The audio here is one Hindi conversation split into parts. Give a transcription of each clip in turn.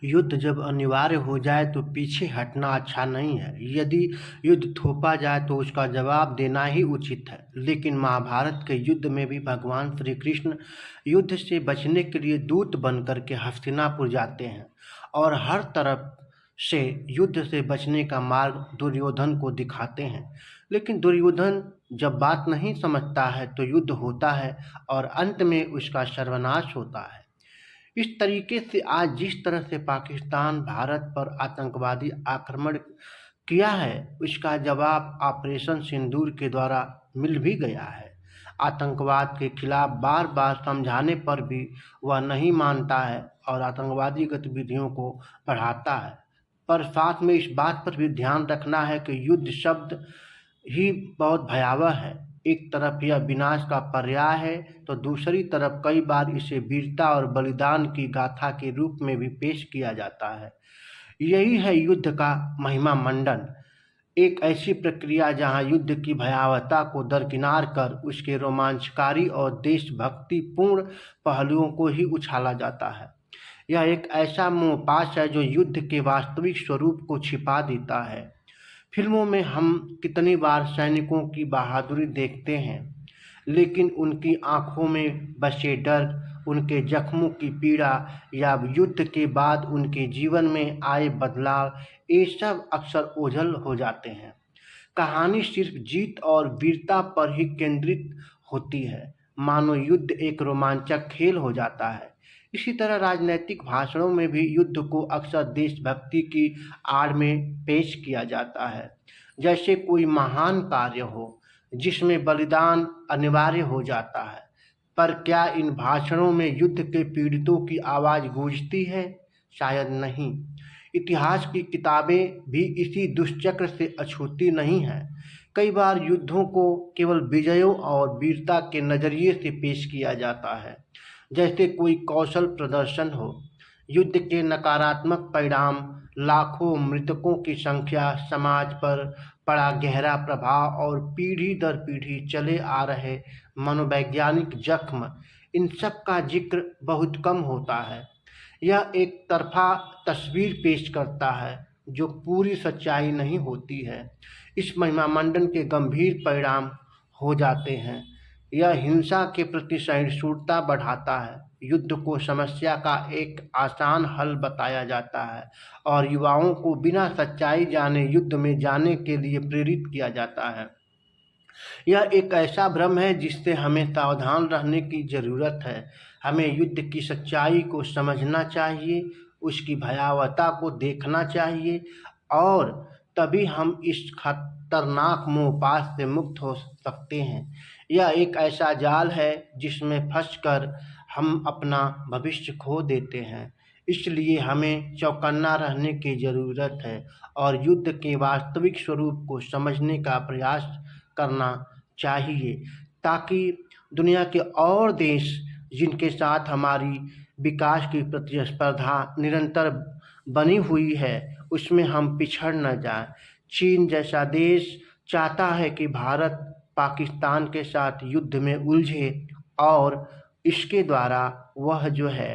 युद्ध जब अनिवार्य हो जाए तो पीछे हटना अच्छा नहीं है। यदि युद्ध थोपा जाए तो उसका जवाब देना ही उचित है। लेकिन महाभारत के युद्ध में भी भगवान श्री कृष्ण युद्ध से बचने के लिए दूत बनकर के हस्तिनापुर जाते हैं और हर तरफ से युद्ध से बचने का मार्ग दुर्योधन को दिखाते हैं। लेकिन दुर्योधन जब बात नहीं समझता है तो युद्ध होता है और अंत में उसका सर्वनाश होता है। इस तरीके से आज जिस तरह से पाकिस्तान भारत पर आतंकवादी आक्रमण किया है, उसका जवाब ऑपरेशन सिंदूर के द्वारा मिल भी गया है। आतंकवाद के खिलाफ बार बार समझाने पर भी वह नहीं मानता है और आतंकवादी गतिविधियों को बढ़ाता है। पर साथ में इस बात पर भी ध्यान रखना है कि युद्ध शब्द ही बहुत भयावह है। एक तरफ यह विनाश का पर्याय है तो दूसरी तरफ कई बार इसे वीरता और बलिदान की गाथा के रूप में भी पेश किया जाता है। यही है युद्ध का महिमा मंडन, एक ऐसी प्रक्रिया जहां युद्ध की भयावहता को दरकिनार कर उसके रोमांचकारी और देशभक्तिपूर्ण पहलुओं को ही उछाला जाता है। यह एक ऐसा मोहपाश है जो युद्ध के वास्तविक स्वरूप को छिपा देता है। फिल्मों में हम कितनी बार सैनिकों की बहादुरी देखते हैं, लेकिन उनकी आंखों में बसे डर, उनके जख्मों की पीड़ा या युद्ध के बाद उनके जीवन में आए बदलाव, ये सब अक्सर ओझल हो जाते हैं। कहानी सिर्फ जीत और वीरता पर ही केंद्रित होती है, मानो युद्ध एक रोमांचक खेल हो जाता है। इसी तरह राजनीतिक भाषणों में भी युद्ध को अक्सर देशभक्ति की आड़ में पेश किया जाता है, जैसे कोई महान कार्य हो जिसमें बलिदान अनिवार्य हो जाता है। पर क्या इन भाषणों में युद्ध के पीड़ितों की आवाज़ गूंजती है? शायद नहीं। इतिहास की किताबें भी इसी दुष्चक्र से अछूती नहीं हैं। कई बार युद्धों को केवल विजयों और वीरता के नज़रिए से पेश किया जाता है, जैसे कोई कौशल प्रदर्शन हो। युद्ध के नकारात्मक परिणाम, लाखों मृतकों की संख्या, समाज पर पड़ा गहरा प्रभाव और पीढ़ी दर पीढ़ी चले आ रहे मनोवैज्ञानिक जख्म, इन सब का जिक्र बहुत कम होता है। यह एक तरफा तस्वीर पेश करता है जो पूरी सच्चाई नहीं होती है। इस महिमामंडन के गंभीर परिणाम हो जाते हैं। यह हिंसा के प्रति सहिष्णुता बढ़ाता है, युद्ध को समस्या का एक आसान हल बताया जाता है और युवाओं को बिना सच्चाई जाने युद्ध में जाने के लिए प्रेरित किया जाता है। यह एक ऐसा भ्रम है जिससे हमें सावधान रहने की ज़रूरत है। हमें युद्ध की सच्चाई को समझना चाहिए, उसकी भयावहता को देखना चाहिए और तभी हम इस खतरनाक मोहपाश से मुक्त हो सकते हैं। यह एक ऐसा जाल है जिसमें फंसकर हम अपना भविष्य खो देते हैं। इसलिए हमें चौकन्ना रहने की ज़रूरत है और युद्ध के वास्तविक स्वरूप को समझने का प्रयास करना चाहिए, ताकि दुनिया के और देश जिनके साथ हमारी विकास की प्रतिस्पर्धा निरंतर बनी हुई है, उसमें हम पिछड़ न जाएं। चीन जैसा देश चाहता है कि भारत पाकिस्तान के साथ युद्ध में उलझे और इसके द्वारा वह जो है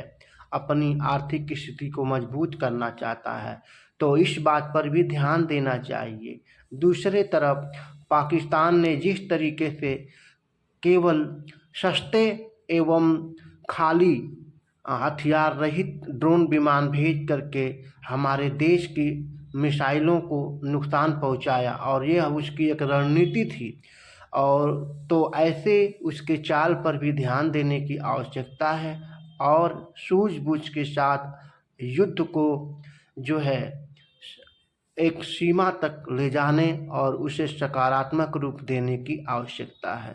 अपनी आर्थिक स्थिति को मजबूत करना चाहता है, तो इस बात पर भी ध्यान देना चाहिए। दूसरे तरफ पाकिस्तान ने जिस तरीके से केवल सस्ते एवं खाली हथियार रहित ड्रोन विमान भेज करके हमारे देश की मिसाइलों को नुकसान पहुंचाया और यह उसकी एक रणनीति थी, और तो ऐसे उसके चाल पर भी ध्यान देने की आवश्यकता है और सूझबूझ के साथ युद्ध को जो है एक सीमा तक ले जाने और उसे सकारात्मक रूप देने की आवश्यकता है।